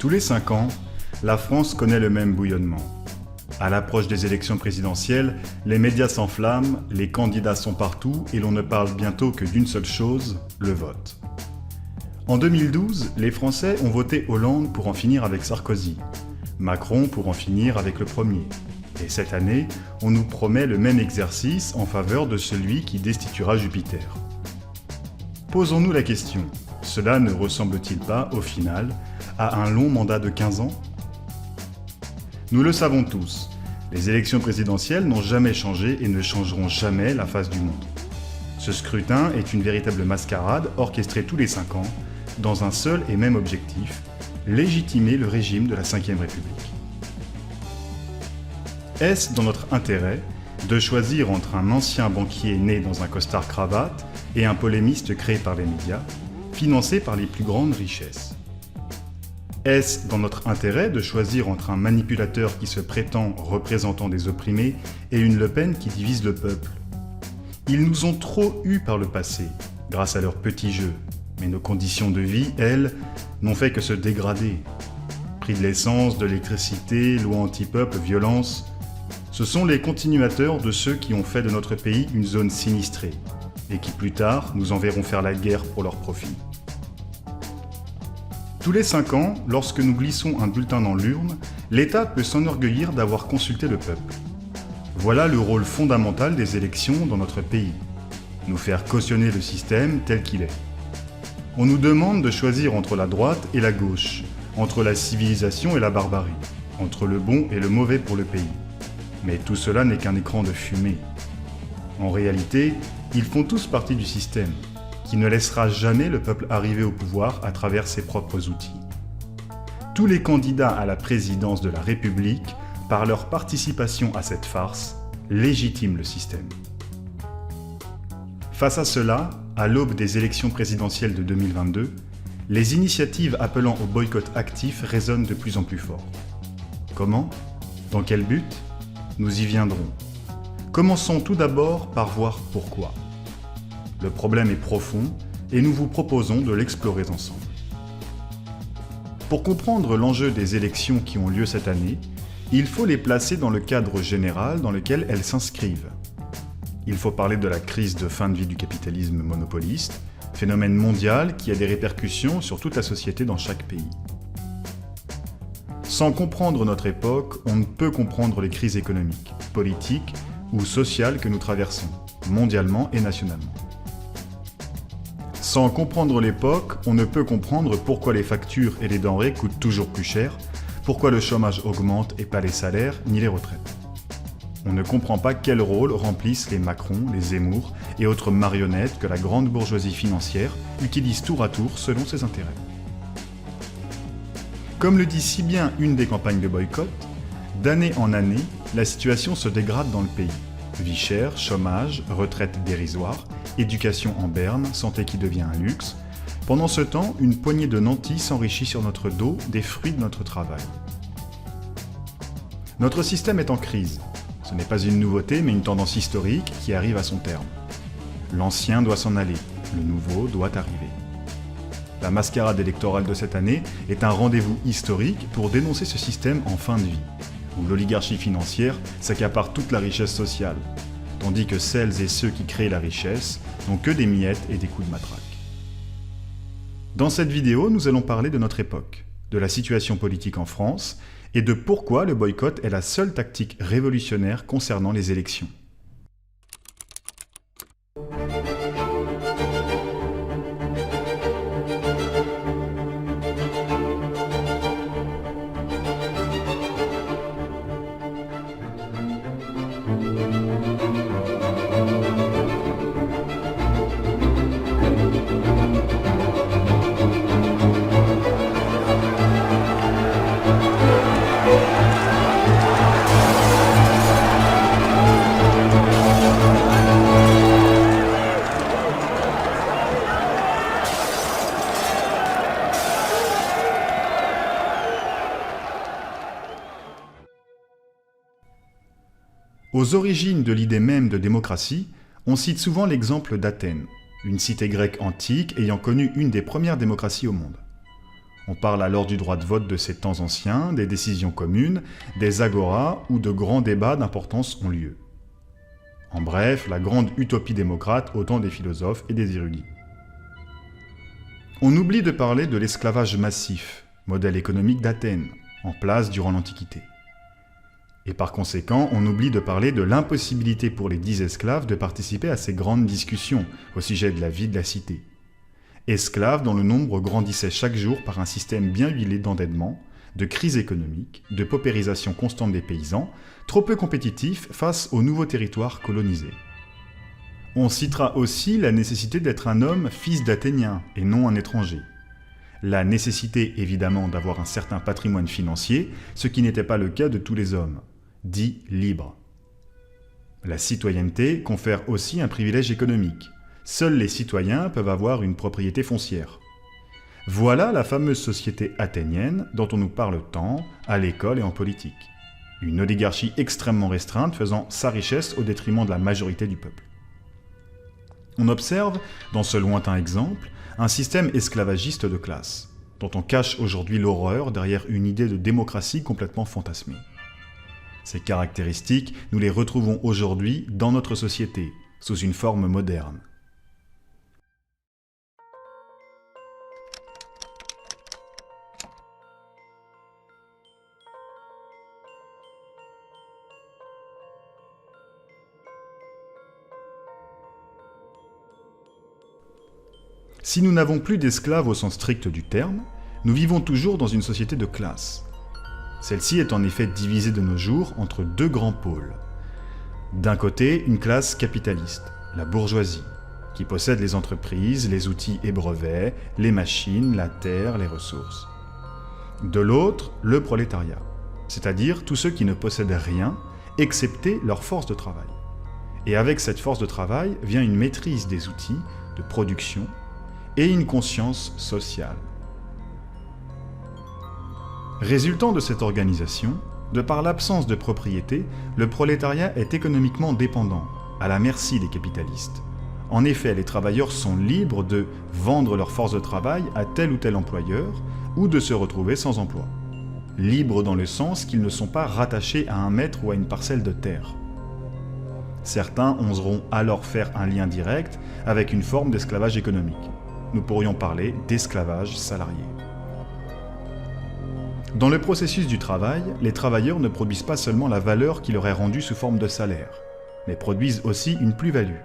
Tous les 5 ans, la France connaît le même bouillonnement. À l'approche des élections présidentielles, les médias s'enflamment, les candidats sont partout et l'on ne parle bientôt que d'une seule chose, le vote. En 2012, les Français ont voté Hollande pour en finir avec Sarkozy, Macron pour en finir avec le premier. Et cette année, on nous promet le même exercice en faveur de celui qui destituera Jupiter. Posons-nous la question, cela ne ressemble-t-il pas, au final, à un long mandat de 15 ans ? Nous le savons tous, les élections présidentielles n'ont jamais changé et ne changeront jamais la face du monde. Ce scrutin est une véritable mascarade orchestrée tous les 5 ans, dans un seul et même objectif, légitimer le régime de la Ve République. Est-ce dans notre intérêt de choisir entre un ancien banquier né dans un costard-cravate et un polémiste créé par les médias, financé par les plus grandes richesses ? Est-ce dans notre intérêt de choisir entre un manipulateur qui se prétend représentant des opprimés et une Le Pen qui divise le peuple ? Ils nous ont trop eus par le passé, grâce à leurs petits jeux, mais nos conditions de vie, elles, n'ont fait que se dégrader. Prix de l'essence, de l'électricité, loi anti-peuple, violence, ce sont les continuateurs de ceux qui ont fait de notre pays une zone sinistrée, et qui plus tard nous enverront faire la guerre pour leur profit. Tous les 5 ans, lorsque nous glissons un bulletin dans l'urne, l'État peut s'enorgueillir d'avoir consulté le peuple. Voilà le rôle fondamental des élections dans notre pays. Nous faire cautionner le système tel qu'il est. On nous demande de choisir entre la droite et la gauche, entre la civilisation et la barbarie, entre le bon et le mauvais pour le pays. Mais tout cela n'est qu'un écran de fumée. En réalité, ils font tous partie du système, qui ne laissera jamais le peuple arriver au pouvoir à travers ses propres outils. Tous les candidats à la présidence de la République, par leur participation à cette farce, légitiment le système. Face à cela, à l'aube des élections présidentielles de 2022, les initiatives appelant au boycott actif résonnent de plus en plus fort. Comment ? Dans quel but ? Nous y viendrons. Commençons tout d'abord par voir pourquoi. Le problème est profond et nous vous proposons de l'explorer ensemble. Pour comprendre l'enjeu des élections qui ont lieu cette année, il faut les placer dans le cadre général dans lequel elles s'inscrivent. Il faut parler de la crise de fin de vie du capitalisme monopoliste, phénomène mondial qui a des répercussions sur toute la société dans chaque pays. Sans comprendre notre époque, on ne peut comprendre les crises économiques, politiques ou sociales que nous traversons, mondialement et nationalement. Sans comprendre l'époque, on ne peut comprendre pourquoi les factures et les denrées coûtent toujours plus cher, pourquoi le chômage augmente et pas les salaires ni les retraites. On ne comprend pas quel rôle remplissent les Macron, les Zemmour et autres marionnettes que la grande bourgeoisie financière utilise tour à tour selon ses intérêts. Comme le dit si bien une des campagnes de boycott, d'année en année, la situation se dégrade dans le pays. Vie chère, chômage, retraite dérisoire, éducation en berne, santé qui devient un luxe. Pendant ce temps, une poignée de nantis s'enrichit sur notre dos des fruits de notre travail. Notre système est en crise. Ce n'est pas une nouveauté, mais une tendance historique qui arrive à son terme. L'ancien doit s'en aller, le nouveau doit arriver. La mascarade électorale de cette année est un rendez-vous historique pour dénoncer ce système en fin de vie, où l'oligarchie financière s'accapare toute la richesse sociale, tandis que celles et ceux qui créent la richesse n'ont que des miettes et des coups de matraque. Dans cette vidéo, nous allons parler de notre époque, de la situation politique en France et de pourquoi le boycott est la seule tactique révolutionnaire concernant les élections. Aux origines de l'idée même de démocratie, on cite souvent l'exemple d'Athènes, une cité grecque antique ayant connu une des premières démocraties au monde. On parle alors du droit de vote de ces temps anciens, des décisions communes, des agoras où de grands débats d'importance ont lieu. En bref, la grande utopie démocrate au temps des philosophes et des érudits. On oublie de parler de l'esclavage massif, modèle économique d'Athènes, en place durant l'Antiquité. Et par conséquent, on oublie de parler de l'impossibilité pour les 10 esclaves de participer à ces grandes discussions au sujet de la vie de la cité. Esclaves dont le nombre grandissait chaque jour par un système bien huilé d'endettement, de crise économique, de paupérisation constante des paysans, trop peu compétitifs face aux nouveaux territoires colonisés. On citera aussi la nécessité d'être un homme fils d'Athéniens et non un étranger. La nécessité évidemment d'avoir un certain patrimoine financier, ce qui n'était pas le cas de tous les hommes, dits libres. La citoyenneté confère aussi un privilège économique. Seuls les citoyens peuvent avoir une propriété foncière. Voilà la fameuse société athénienne dont on nous parle tant à l'école et en politique. Une oligarchie extrêmement restreinte faisant sa richesse au détriment de la majorité du peuple. On observe, dans ce lointain exemple, un système esclavagiste de classe, dont on cache aujourd'hui l'horreur derrière une idée de démocratie complètement fantasmée. Ces caractéristiques, nous les retrouvons aujourd'hui dans notre société, sous une forme moderne. Si nous n'avons plus d'esclaves au sens strict du terme, nous vivons toujours dans une société de classe. Celle-ci est en effet divisée de nos jours entre deux grands pôles. D'un côté, une classe capitaliste, la bourgeoisie, qui possède les entreprises, les outils et brevets, les machines, la terre, les ressources. De l'autre, le prolétariat, c'est-à-dire tous ceux qui ne possèdent rien, excepté leur force de travail. Et avec cette force de travail vient une maîtrise des outils de production et une conscience sociale. Résultant de cette organisation, de par l'absence de propriété, le prolétariat est économiquement dépendant, à la merci des capitalistes. En effet, les travailleurs sont libres de vendre leur force de travail à tel ou tel employeur ou de se retrouver sans emploi. Libres dans le sens qu'ils ne sont pas rattachés à un maître ou à une parcelle de terre. Certains oseront alors faire un lien direct avec une forme d'esclavage économique. Nous pourrions parler d'esclavage salarié. Dans le processus du travail, les travailleurs ne produisent pas seulement la valeur qui leur est rendue sous forme de salaire, mais produisent aussi une plus-value,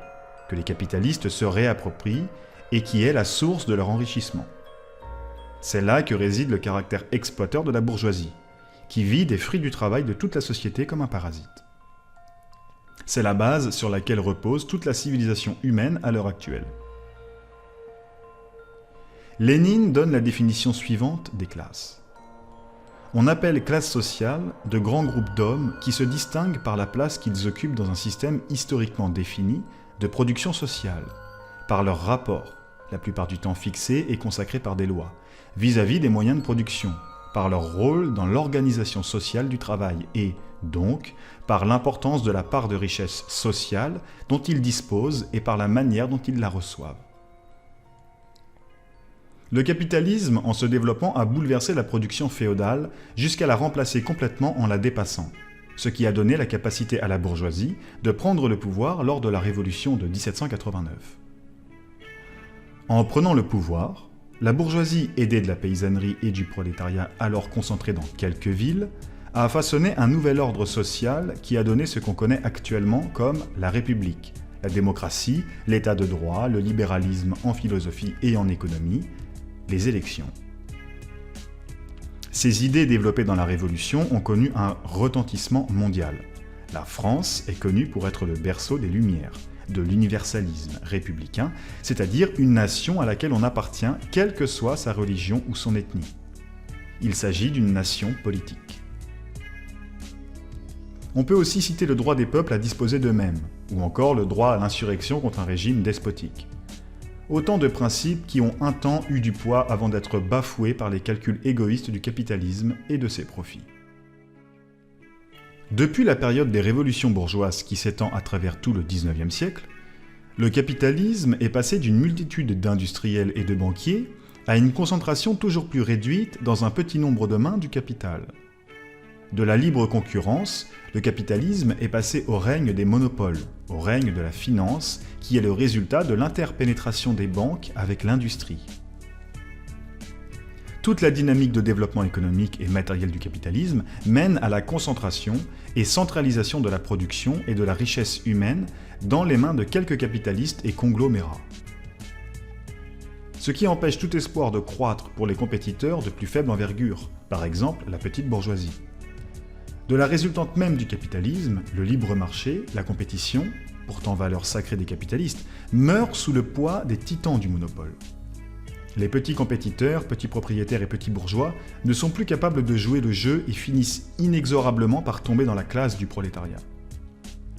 que les capitalistes se réapproprient et qui est la source de leur enrichissement. C'est là que réside le caractère exploiteur de la bourgeoisie, qui vit des fruits du travail de toute la société comme un parasite. C'est la base sur laquelle repose toute la civilisation humaine à l'heure actuelle. Lénine donne la définition suivante des classes. On appelle classe sociale de grands groupes d'hommes qui se distinguent par la place qu'ils occupent dans un système historiquement défini de production sociale, par leur rapport, la plupart du temps fixé et consacré par des lois, vis-à-vis des moyens de production, par leur rôle dans l'organisation sociale du travail et, donc, par l'importance de la part de richesse sociale dont ils disposent et par la manière dont ils la reçoivent. Le capitalisme, en se développant, a bouleversé la production féodale jusqu'à la remplacer complètement en la dépassant, ce qui a donné la capacité à la bourgeoisie de prendre le pouvoir lors de la Révolution de 1789. En prenant le pouvoir, la bourgeoisie, aidée de la paysannerie et du prolétariat alors concentrés dans quelques villes, a façonné un nouvel ordre social qui a donné ce qu'on connaît actuellement comme la République, la démocratie, l'état de droit, le libéralisme en philosophie et en économie, les élections. Ces idées développées dans la Révolution ont connu un retentissement mondial. La France est connue pour être le berceau des Lumières, de l'universalisme républicain, c'est-à-dire une nation à laquelle on appartient, quelle que soit sa religion ou son ethnie. Il s'agit d'une nation politique. On peut aussi citer le droit des peuples à disposer d'eux-mêmes, ou encore le droit à l'insurrection contre un régime despotique. Autant de principes qui ont un temps eu du poids avant d'être bafoués par les calculs égoïstes du capitalisme et de ses profits. Depuis la période des révolutions bourgeoises qui s'étend à travers tout le XIXe siècle, le capitalisme est passé d'une multitude d'industriels et de banquiers à une concentration toujours plus réduite dans un petit nombre de mains du capital. De la libre concurrence, le capitalisme est passé au règne des monopoles, au règne de la finance, qui est le résultat de l'interpénétration des banques avec l'industrie. Toute la dynamique de développement économique et matériel du capitalisme mène à la concentration et centralisation de la production et de la richesse humaine dans les mains de quelques capitalistes et conglomérats. Ce qui empêche tout espoir de croître pour les compétiteurs de plus faible envergure, par exemple la petite bourgeoisie. De la résultante même du capitalisme, le libre marché, la compétition, pourtant valeur sacrée des capitalistes, meurt sous le poids des titans du monopole. Les petits compétiteurs, petits propriétaires et petits bourgeois ne sont plus capables de jouer le jeu et finissent inexorablement par tomber dans la classe du prolétariat.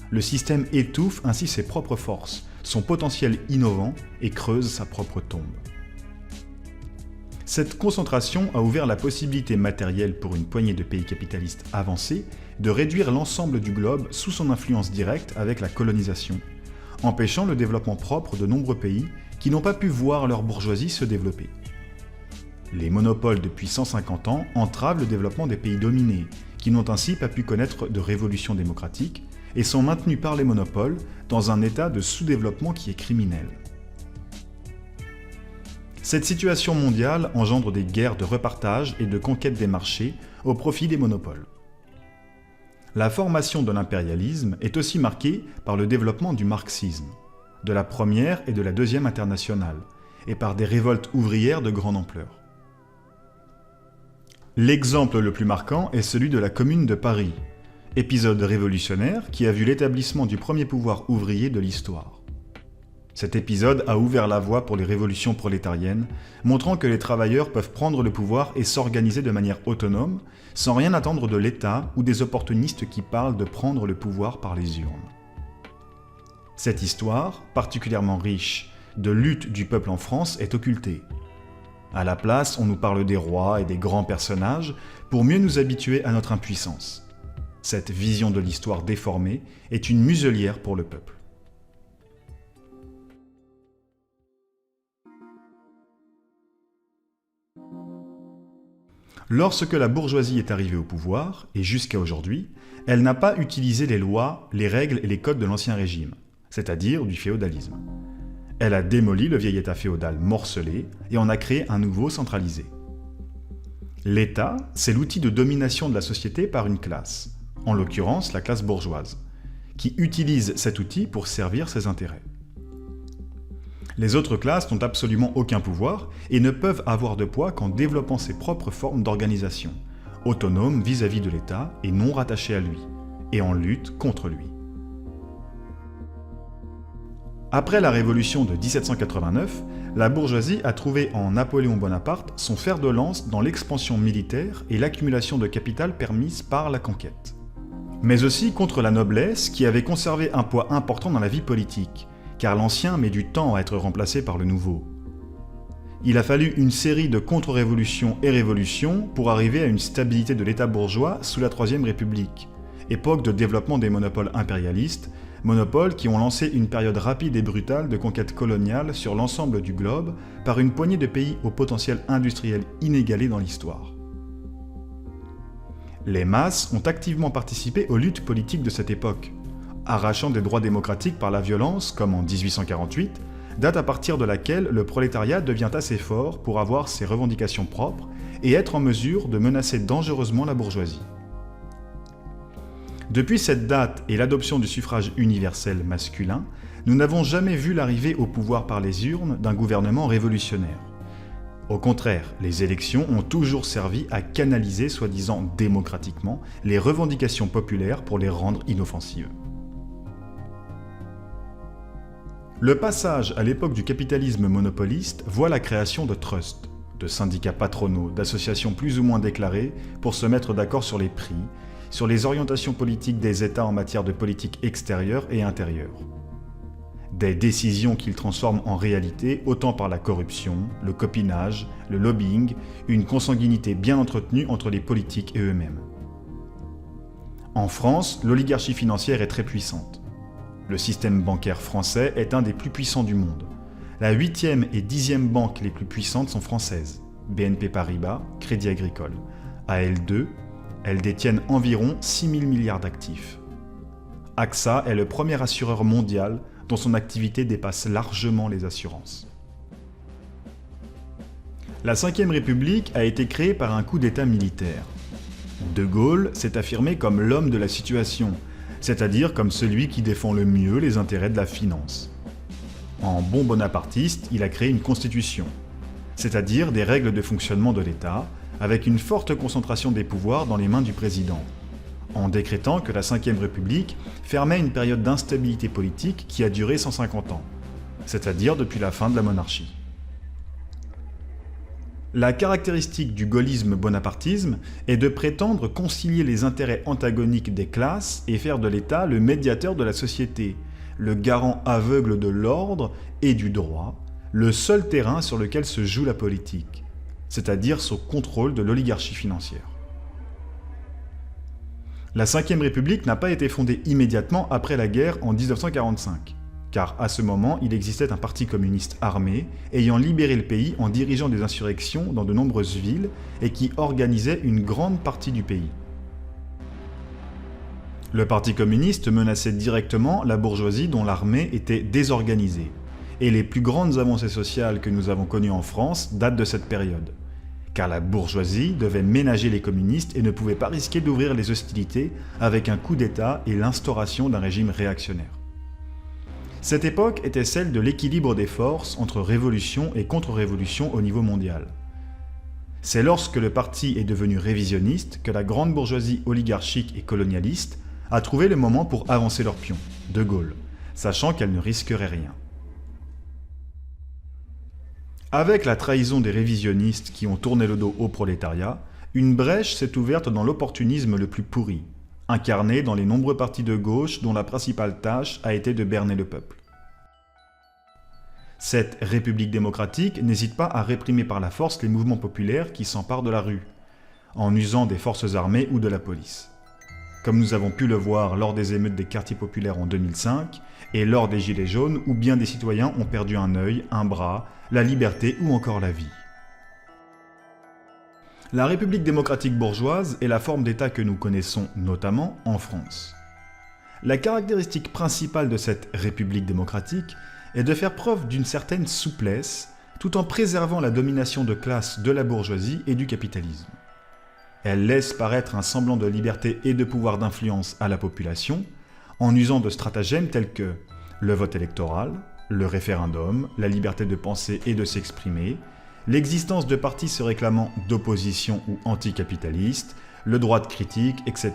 Le système étouffe ainsi ses propres forces, son potentiel innovant et creuse sa propre tombe. Cette concentration a ouvert la possibilité matérielle pour une poignée de pays capitalistes avancés de réduire l'ensemble du globe sous son influence directe avec la colonisation, empêchant le développement propre de nombreux pays qui n'ont pas pu voir leur bourgeoisie se développer. Les monopoles depuis 150 ans entravent le développement des pays dominés, qui n'ont ainsi pas pu connaître de révolution démocratique et sont maintenus par les monopoles dans un état de sous-développement qui est criminel. Cette situation mondiale engendre des guerres de repartage et de conquête des marchés au profit des monopoles. La formation de l'impérialisme est aussi marquée par le développement du marxisme, de la première et de la deuxième internationale, et par des révoltes ouvrières de grande ampleur. L'exemple le plus marquant est celui de la Commune de Paris, épisode révolutionnaire qui a vu l'établissement du premier pouvoir ouvrier de l'histoire. Cet épisode a ouvert la voie pour les révolutions prolétariennes, montrant que les travailleurs peuvent prendre le pouvoir et s'organiser de manière autonome, sans rien attendre de l'État ou des opportunistes qui parlent de prendre le pouvoir par les urnes. Cette histoire, particulièrement riche de lutte du peuple en France, est occultée. À la place, on nous parle des rois et des grands personnages pour mieux nous habituer à notre impuissance. Cette vision de l'histoire déformée est une muselière pour le peuple. Lorsque la bourgeoisie est arrivée au pouvoir, et jusqu'à aujourd'hui, elle n'a pas utilisé les lois, les règles et les codes de l'Ancien Régime, c'est-à-dire du féodalisme. Elle a démoli le vieil État féodal morcelé et en a créé un nouveau centralisé. L'État, c'est l'outil de domination de la société par une classe, en l'occurrence la classe bourgeoise, qui utilise cet outil pour servir ses intérêts. Les autres classes n'ont absolument aucun pouvoir et ne peuvent avoir de poids qu'en développant ses propres formes d'organisation, autonomes vis-à-vis de l'État et non rattachées à lui, et en lutte contre lui. Après la Révolution de 1789, la bourgeoisie a trouvé en Napoléon Bonaparte son fer de lance dans l'expansion militaire et l'accumulation de capital permise par la conquête. Mais aussi contre la noblesse qui avait conservé un poids important dans la vie politique, car l'ancien met du temps à être remplacé par le nouveau. Il a fallu une série de contre-révolutions et révolutions pour arriver à une stabilité de l'État bourgeois sous la Troisième République, époque de développement des monopoles impérialistes, monopoles qui ont lancé une période rapide et brutale de conquête coloniale sur l'ensemble du globe par une poignée de pays au potentiel industriel inégalé dans l'histoire. Les masses ont activement participé aux luttes politiques de cette époque, arrachant des droits démocratiques par la violence, comme en 1848, date à partir de laquelle le prolétariat devient assez fort pour avoir ses revendications propres et être en mesure de menacer dangereusement la bourgeoisie. Depuis cette date et l'adoption du suffrage universel masculin, nous n'avons jamais vu l'arrivée au pouvoir par les urnes d'un gouvernement révolutionnaire. Au contraire, les élections ont toujours servi à canaliser, soi-disant démocratiquement, les revendications populaires pour les rendre inoffensives. Le passage à l'époque du capitalisme monopoliste voit la création de trusts, de syndicats patronaux, d'associations plus ou moins déclarées pour se mettre d'accord sur les prix, sur les orientations politiques des États en matière de politique extérieure et intérieure. Des décisions qu'ils transforment en réalité autant par la corruption, le copinage, le lobbying, une consanguinité bien entretenue entre les politiques et eux-mêmes. En France, l'oligarchie financière est très puissante. Le système bancaire français est un des plus puissants du monde. La 8e et 10e banque les plus puissantes sont françaises, BNP Paribas, Crédit Agricole. À elles deux, elles détiennent environ 6 000 milliards d'actifs. AXA est le premier assureur mondial dont son activité dépasse largement les assurances. La Ve République a été créée par un coup d'État militaire. De Gaulle s'est affirmé comme l'homme de la situation, c'est-à-dire comme celui qui défend le mieux les intérêts de la finance. En bon bonapartiste, il a créé une constitution, c'est-à-dire des règles de fonctionnement de l'État, avec une forte concentration des pouvoirs dans les mains du président, en décrétant que la Ve République fermait une période d'instabilité politique qui a duré 150 ans, c'est-à-dire depuis la fin de la monarchie. La caractéristique du gaullisme-bonapartisme est de prétendre concilier les intérêts antagoniques des classes et faire de l'État le médiateur de la société, le garant aveugle de l'ordre et du droit, le seul terrain sur lequel se joue la politique, c'est-à-dire sous contrôle de l'oligarchie financière. La Ve République n'a pas été fondée immédiatement après la guerre en 1945, car à ce moment, il existait un parti communiste armé ayant libéré le pays en dirigeant des insurrections dans de nombreuses villes et qui organisait une grande partie du pays. Le parti communiste menaçait directement la bourgeoisie dont l'armée était désorganisée, et les plus grandes avancées sociales que nous avons connues en France datent de cette période, car la bourgeoisie devait ménager les communistes et ne pouvait pas risquer d'ouvrir les hostilités avec un coup d'État et l'instauration d'un régime réactionnaire. Cette époque était celle de l'équilibre des forces entre révolution et contre-révolution au niveau mondial. C'est lorsque le parti est devenu révisionniste que la grande bourgeoisie oligarchique et colonialiste a trouvé le moment pour avancer leur pion, De Gaulle, sachant qu'elle ne risquerait rien. Avec la trahison des révisionnistes qui ont tourné le dos au prolétariat, une brèche s'est ouverte dans l'opportunisme le plus pourri, incarné dans les nombreux partis de gauche dont la principale tâche a été de berner le peuple. Cette République démocratique n'hésite pas à réprimer par la force les mouvements populaires qui s'emparent de la rue, en usant des forces armées ou de la police. Comme nous avons pu le voir lors des émeutes des quartiers populaires en 2005 et lors des Gilets jaunes où bien des citoyens ont perdu un œil, un bras, la liberté ou encore la vie. La République démocratique bourgeoise est la forme d'État que nous connaissons notamment en France. La caractéristique principale de cette République démocratique est de faire preuve d'une certaine souplesse tout en préservant la domination de classe de la bourgeoisie et du capitalisme. Elle laisse paraître un semblant de liberté et de pouvoir d'influence à la population en usant de stratagèmes tels que le vote électoral, le référendum, la liberté de penser et de s'exprimer, l'existence de partis se réclamant d'opposition ou anticapitalistes, le droit de critique, etc.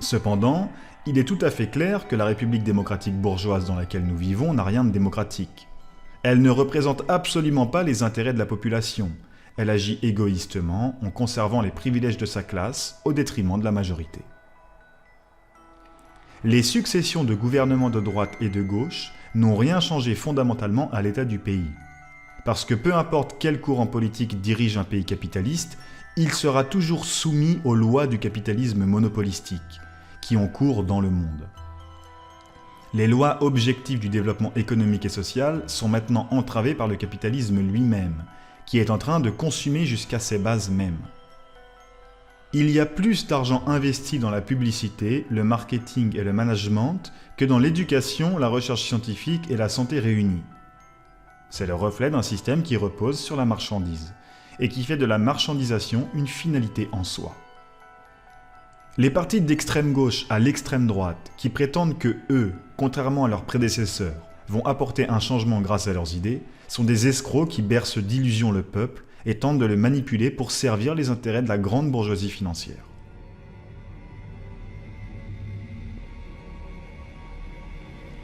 Cependant, il est tout à fait clair que la République démocratique bourgeoise dans laquelle nous vivons n'a rien de démocratique. Elle ne représente absolument pas les intérêts de la population. Elle agit égoïstement en conservant les privilèges de sa classe au détriment de la majorité. Les successions de gouvernements de droite et de gauche n'ont rien changé fondamentalement à l'état du pays. Parce que peu importe quel courant politique dirige un pays capitaliste, il sera toujours soumis aux lois du capitalisme monopolistique, qui ont cours dans le monde. Les lois objectives du développement économique et social sont maintenant entravées par le capitalisme lui-même, qui est en train de consumer jusqu'à ses bases mêmes. Il y a plus d'argent investi dans la publicité, le marketing et le management que dans l'éducation, la recherche scientifique et la santé réunies. C'est le reflet d'un système qui repose sur la marchandise, et qui fait de la marchandisation une finalité en soi. Les partis d'extrême gauche à l'extrême droite, qui prétendent que eux, contrairement à leurs prédécesseurs, vont apporter un changement grâce à leurs idées, sont des escrocs qui bercent d'illusions le peuple et tentent de le manipuler pour servir les intérêts de la grande bourgeoisie financière.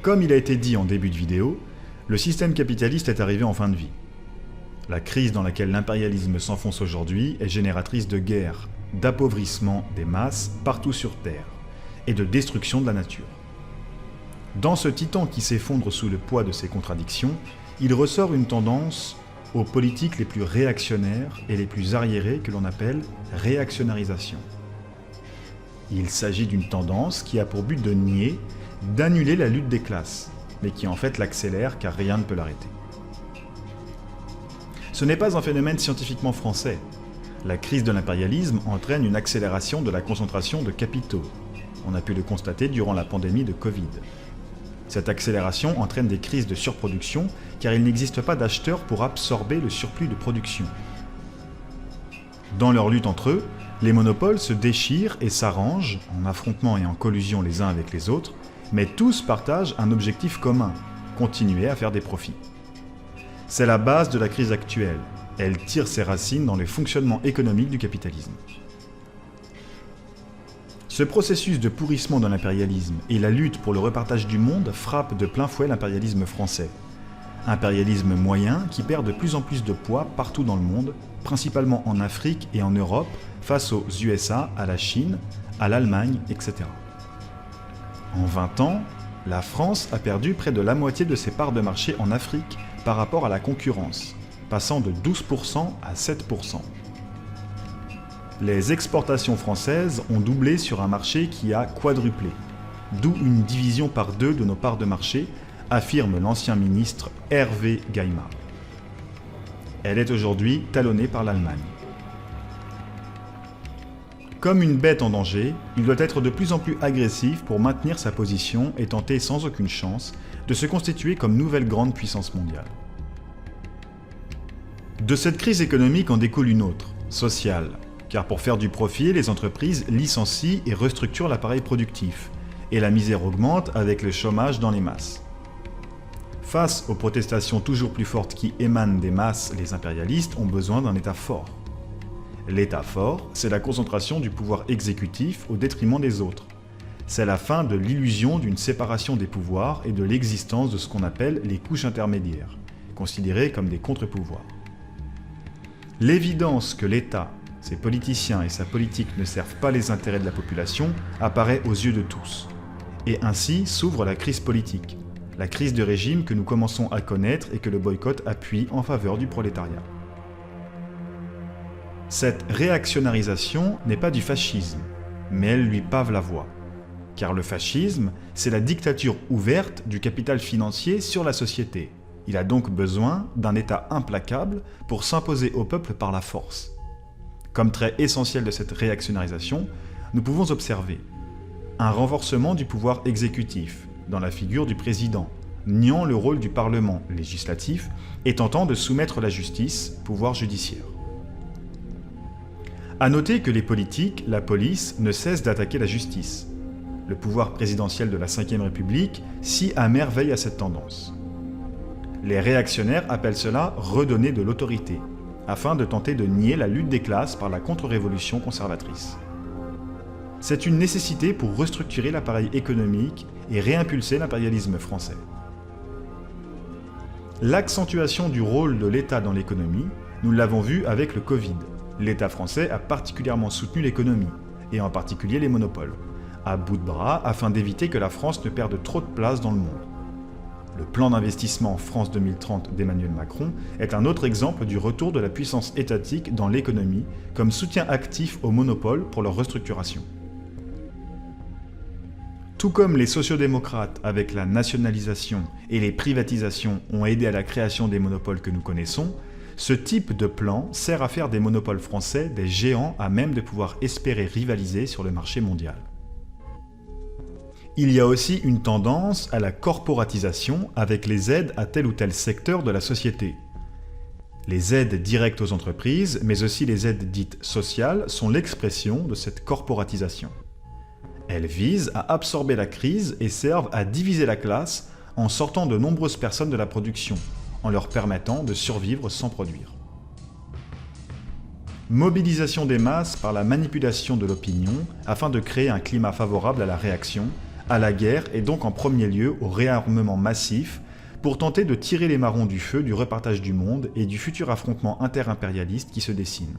Comme il a été dit en début de vidéo, le système capitaliste est arrivé en fin de vie. La crise dans laquelle l'impérialisme s'enfonce aujourd'hui est génératrice de guerre, d'appauvrissement des masses partout sur Terre et de destruction de la nature. Dans ce titan qui s'effondre sous le poids de ces contradictions, il ressort une tendance aux politiques les plus réactionnaires et les plus arriérées que l'on appelle réactionnarisation. Il s'agit d'une tendance qui a pour but de nier, d'annuler la lutte des classes, mais qui en fait l'accélère car rien ne peut l'arrêter. Ce n'est pas un phénomène scientifiquement français. La crise de l'impérialisme entraîne une accélération de la concentration de capitaux. On a pu le constater durant la pandémie de Covid. Cette accélération entraîne des crises de surproduction car il n'existe pas d'acheteurs pour absorber le surplus de production. Dans leur lutte entre eux, les monopoles se déchirent et s'arrangent, en affrontement et en collusion les uns avec les autres, mais tous partagent un objectif commun, continuer à faire des profits. C'est la base de la crise actuelle. Elle tire ses racines dans le fonctionnement économique du capitalisme. Ce processus de pourrissement de l'impérialisme et la lutte pour le repartage du monde frappent de plein fouet l'impérialisme français. Impérialisme moyen qui perd de plus en plus de poids partout dans le monde, principalement en Afrique et en Europe, face aux USA, à la Chine, à l'Allemagne, etc. En 20 ans, la France a perdu près de la moitié de ses parts de marché en Afrique par rapport à la concurrence, passant de 12% à 7%. Les exportations françaises ont doublé sur un marché qui a quadruplé, d'où une division par deux de nos parts de marché, affirme l'ancien ministre Hervé Gaimard. Elle est aujourd'hui talonnée par l'Allemagne. Comme une bête en danger, il doit être de plus en plus agressif pour maintenir sa position et tenter sans aucune chance de se constituer comme nouvelle grande puissance mondiale. De cette crise économique en découle une autre, sociale, car pour faire du profit, les entreprises licencient et restructurent l'appareil productif, et la misère augmente avec le chômage dans les masses. Face aux protestations toujours plus fortes qui émanent des masses, les impérialistes ont besoin d'un État fort. L'État fort, c'est la concentration du pouvoir exécutif au détriment des autres. C'est la fin de l'illusion d'une séparation des pouvoirs et de l'existence de ce qu'on appelle les couches intermédiaires, considérées comme des contre-pouvoirs. L'évidence que l'État, ses politiciens et sa politique ne servent pas les intérêts de la population apparaît aux yeux de tous. Et ainsi s'ouvre la crise politique, la crise de régime que nous commençons à connaître et que le boycott appuie en faveur du prolétariat. Cette réactionnarisation n'est pas du fascisme, mais elle lui pave la voie. Car le fascisme, c'est la dictature ouverte du capital financier sur la société. Il a donc besoin d'un État implacable pour s'imposer au peuple par la force. Comme trait essentiel de cette réactionnarisation, nous pouvons observer un renforcement du pouvoir exécutif, dans la figure du président, niant le rôle du Parlement législatif et tentant de soumettre la justice, pouvoir judiciaire. À noter que les politiques, la police, ne cessent d'attaquer la justice. Le pouvoir présidentiel de la Ve République scie à merveille à cette tendance. Les réactionnaires appellent cela « redonner de l'autorité », afin de tenter de nier la lutte des classes par la contre-révolution conservatrice. C'est une nécessité pour restructurer l'appareil économique et réimpulser l'impérialisme français. L'accentuation du rôle de l'État dans l'économie, nous l'avons vu avec le Covid. L'État français a particulièrement soutenu l'économie, et en particulier les monopoles, à bout de bras afin d'éviter que la France ne perde trop de place dans le monde. Le plan d'investissement France 2030 d'Emmanuel Macron est un autre exemple du retour de la puissance étatique dans l'économie comme soutien actif aux monopoles pour leur restructuration. Tout comme les sociodémocrates avec la nationalisation et les privatisations ont aidé à la création des monopoles que nous connaissons, ce type de plan sert à faire des monopoles français des géants à même de pouvoir espérer rivaliser sur le marché mondial. Il y a aussi une tendance à la corporatisation avec les aides à tel ou tel secteur de la société. Les aides directes aux entreprises, mais aussi les aides dites sociales, sont l'expression de cette corporatisation. Elles visent à absorber la crise et servent à diviser la classe en sortant de nombreuses personnes de la production, en leur permettant de survivre sans produire. Mobilisation des masses par la manipulation de l'opinion afin de créer un climat favorable à la réaction, à la guerre et donc en premier lieu au réarmement massif pour tenter de tirer les marrons du feu du repartage du monde et du futur affrontement interimpérialiste qui se dessine.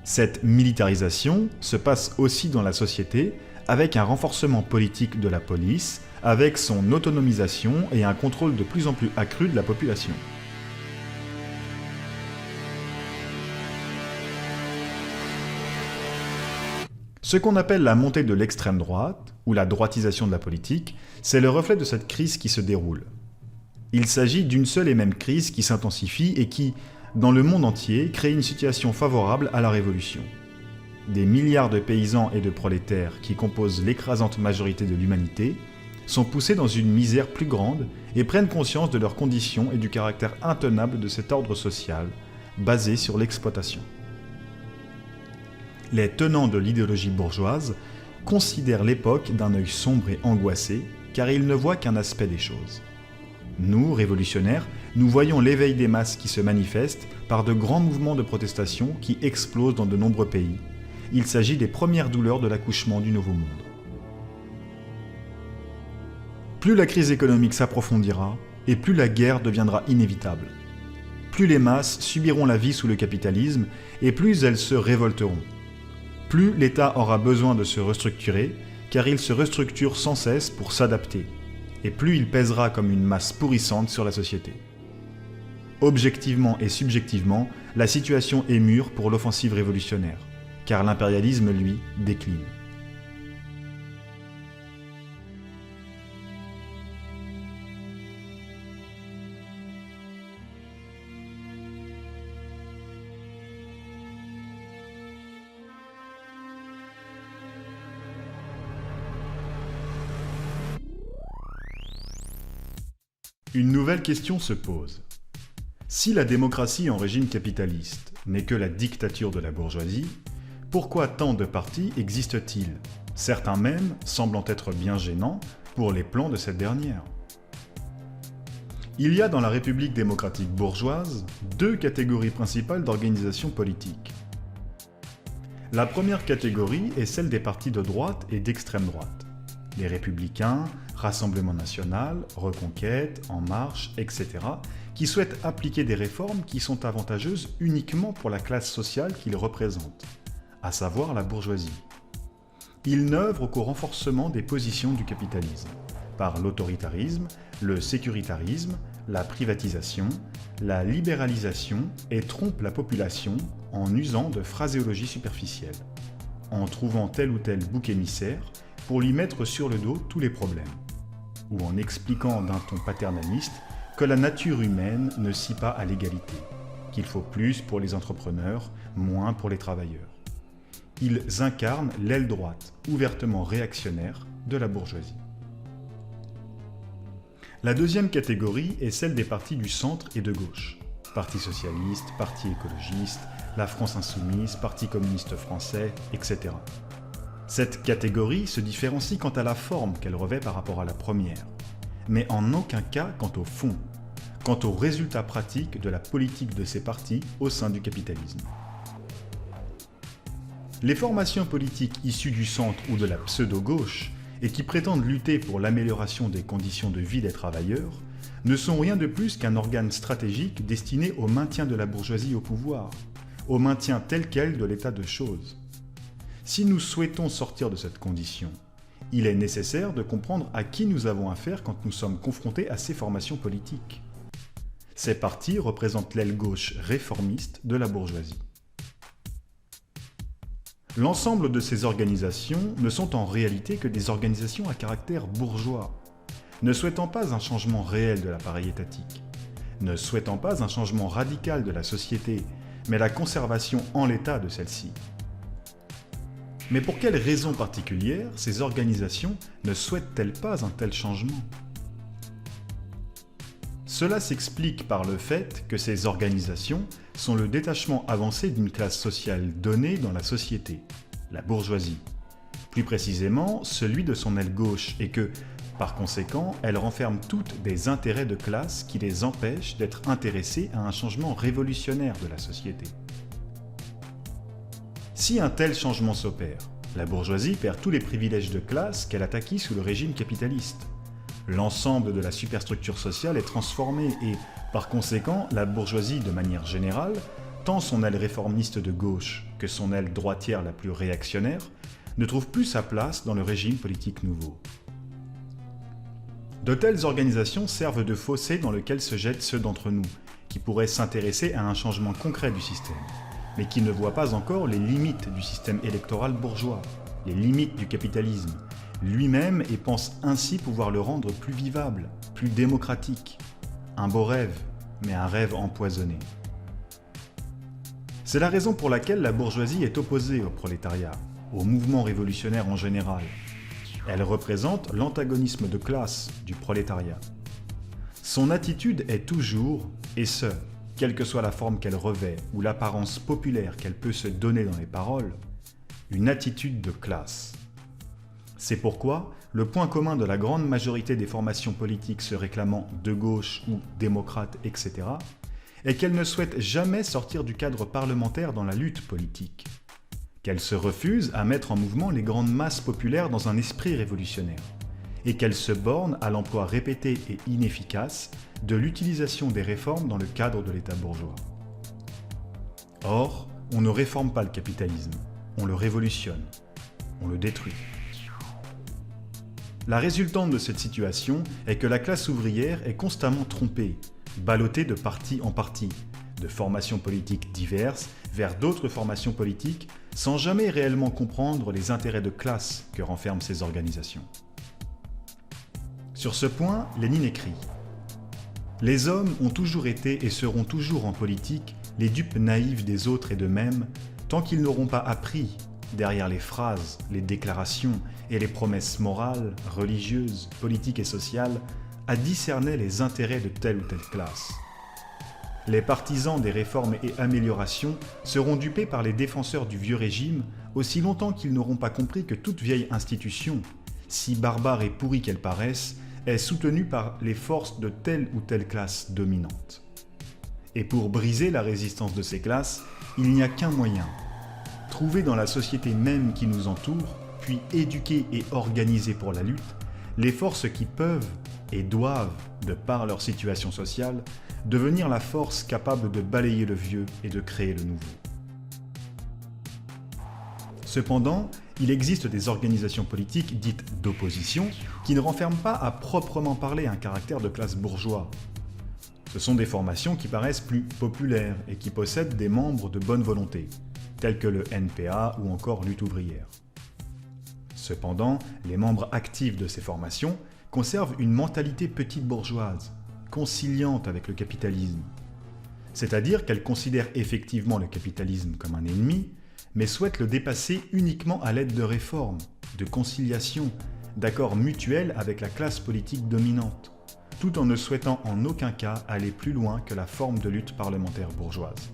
Cette militarisation se passe aussi dans la société avec un renforcement politique de la police, avec son autonomisation et un contrôle de plus en plus accru de la population. Ce qu'on appelle la montée de l'extrême droite, ou la droitisation de la politique, c'est le reflet de cette crise qui se déroule. Il s'agit d'une seule et même crise qui s'intensifie et qui, dans le monde entier, crée une situation favorable à la révolution. Des milliards de paysans et de prolétaires qui composent l'écrasante majorité de l'humanité sont poussés dans une misère plus grande et prennent conscience de leurs conditions et du caractère intenable de cet ordre social, basé sur l'exploitation. Les tenants de l'idéologie bourgeoise considèrent l'époque d'un œil sombre et angoissé, car ils ne voient qu'un aspect des choses. Nous, révolutionnaires, nous voyons l'éveil des masses qui se manifeste par de grands mouvements de protestation qui explosent dans de nombreux pays. Il s'agit des premières douleurs de l'accouchement du Nouveau Monde. Plus la crise économique s'approfondira, et plus la guerre deviendra inévitable. Plus les masses subiront la vie sous le capitalisme, et plus elles se révolteront. Plus l'État aura besoin de se restructurer, car il se restructure sans cesse pour s'adapter, et plus il pèsera comme une masse pourrissante sur la société. Objectivement et subjectivement, la situation est mûre pour l'offensive révolutionnaire, car l'impérialisme, lui, décline. Une nouvelle question se pose. Si la démocratie en régime capitaliste n'est que la dictature de la bourgeoisie, pourquoi tant de partis existent-ils, certains même semblant être bien gênants pour les plans de cette dernière? Il y a dans la République démocratique bourgeoise deux catégories principales d'organisations politiques. La première catégorie est celle des partis de droite et d'extrême droite. Les Républicains, Rassemblement National, Reconquête, En Marche, etc., qui souhaitent appliquer des réformes qui sont avantageuses uniquement pour la classe sociale qu'ils représentent, à savoir la bourgeoisie. Ils n'œuvrent qu'au renforcement des positions du capitalisme, par l'autoritarisme, le sécuritarisme, la privatisation, la libéralisation et trompent la population en usant de phraséologie superficielle, en trouvant tel ou tel bouc émissaire pour lui mettre sur le dos tous les problèmes, ou en expliquant d'un ton paternaliste que la nature humaine ne scie pas à l'égalité, qu'il faut plus pour les entrepreneurs, moins pour les travailleurs. Ils incarnent l'aile droite, ouvertement réactionnaire, de la bourgeoisie. La deuxième catégorie est celle des partis du centre et de gauche. Parti socialiste, Parti écologiste, la France insoumise, Parti communiste français, etc. Cette catégorie se différencie quant à la forme qu'elle revêt par rapport à la première, mais en aucun cas quant au fond, quant aux résultats pratiques de la politique de ces partis au sein du capitalisme. Les formations politiques issues du centre ou de la pseudo-gauche et qui prétendent lutter pour l'amélioration des conditions de vie des travailleurs ne sont rien de plus qu'un organe stratégique destiné au maintien de la bourgeoisie au pouvoir, au maintien tel quel de l'état de choses. Si nous souhaitons sortir de cette condition, il est nécessaire de comprendre à qui nous avons affaire quand nous sommes confrontés à ces formations politiques. Ces partis représentent l'aile gauche réformiste de la bourgeoisie. L'ensemble de ces organisations ne sont en réalité que des organisations à caractère bourgeois, ne souhaitant pas un changement réel de l'appareil étatique, ne souhaitant pas un changement radical de la société, mais la conservation en l'état de celle-ci. Mais pour quelles raisons particulières ces organisations ne souhaitent-elles pas un tel changement? Cela s'explique par le fait que ces organisations sont le détachement avancé d'une classe sociale donnée dans la société, la bourgeoisie. Plus précisément, celui de son aile gauche, et que, par conséquent, elles renferment toutes des intérêts de classe qui les empêchent d'être intéressées à un changement révolutionnaire de la société. Si un tel changement s'opère, la bourgeoisie perd tous les privilèges de classe qu'elle a acquis sous le régime capitaliste. L'ensemble de la superstructure sociale est transformée et, par conséquent, la bourgeoisie, de manière générale, tant son aile réformiste de gauche que son aile droitière la plus réactionnaire, ne trouve plus sa place dans le régime politique nouveau. De telles organisations servent de fossé dans lequel se jettent ceux d'entre nous, qui pourraient s'intéresser à un changement concret du système, mais qui ne voient pas encore les limites du système électoral bourgeois, les limites du capitalisme, lui-même et pense ainsi pouvoir le rendre plus vivable, plus démocratique. Un beau rêve, mais un rêve empoisonné. C'est la raison pour laquelle la bourgeoisie est opposée au prolétariat, au mouvement révolutionnaire en général. Elle représente l'antagonisme de classe du prolétariat. Son attitude est toujours, et ce, quelle que soit la forme qu'elle revêt ou l'apparence populaire qu'elle peut se donner dans les paroles, une attitude de classe. C'est pourquoi le point commun de la grande majorité des formations politiques se réclamant de gauche ou démocrates, etc., est qu'elles ne souhaitent jamais sortir du cadre parlementaire dans la lutte politique, qu'elles se refusent à mettre en mouvement les grandes masses populaires dans un esprit révolutionnaire, et qu'elles se bornent à l'emploi répété et inefficace de l'utilisation des réformes dans le cadre de l'État bourgeois. Or, on ne réforme pas le capitalisme, on le révolutionne, on le détruit. La résultante de cette situation est que la classe ouvrière est constamment trompée, ballottée de parti en parti, de formations politiques diverses vers d'autres formations politiques, sans jamais réellement comprendre les intérêts de classe que renferment ces organisations. Sur ce point, Lénine écrit « Les hommes ont toujours été et seront toujours en politique les dupes naïves des autres et d'eux-mêmes, tant qu'ils n'auront pas appris, derrière les phrases, les déclarations et les promesses morales, religieuses, politiques et sociales, à discerner les intérêts de telle ou telle classe. Les partisans des réformes et améliorations seront dupés par les défenseurs du vieux régime aussi longtemps qu'ils n'auront pas compris que toute vieille institution, si barbare et pourrie qu'elle paraisse, est soutenue par les forces de telle ou telle classe dominante. Et pour briser la résistance de ces classes, il n'y a qu'un moyen, trouver dans la société même qui nous entoure, puis éduquer et organiser pour la lutte, les forces qui peuvent et doivent, de par leur situation sociale, devenir la force capable de balayer le vieux et de créer le nouveau. Cependant, il existe des organisations politiques dites d'opposition qui ne renferment pas à proprement parler un caractère de classe bourgeois. Ce sont des formations qui paraissent plus populaires et qui possèdent des membres de bonne volonté, tels que le NPA ou encore Lutte ouvrière. Cependant, les membres actifs de ces formations conservent une mentalité petite bourgeoise, conciliante avec le capitalisme. C'est-à-dire qu'elles considèrent effectivement le capitalisme comme un ennemi, mais souhaitent le dépasser uniquement à l'aide de réformes, de conciliation, d'accords mutuels avec la classe politique dominante, tout en ne souhaitant en aucun cas aller plus loin que la forme de lutte parlementaire bourgeoise.